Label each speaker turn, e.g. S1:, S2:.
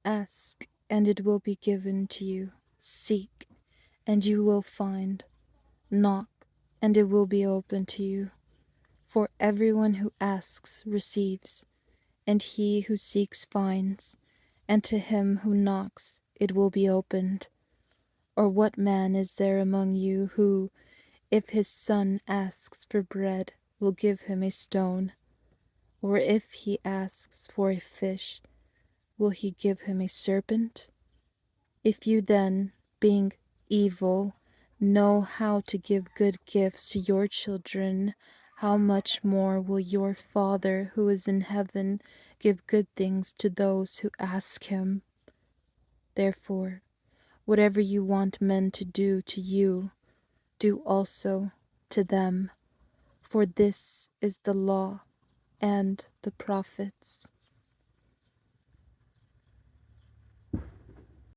S1: Ask, and it will be given to you. Seek, and you will find. Knock, and it will be opened to you. For everyone who asks receives, and he who seeks finds, and to him who knocks it will be opened. Or what man is there among you who, if his son asks for bread, will give him a stone? Or if he asks for a fish, will he give him a serpent? If you then, being evil, know how to give good gifts to your children, how much more will your Father who is in heaven give good things to those who ask him? Therefore, whatever you want men to do to you, do also to them. For this is the law and the prophets.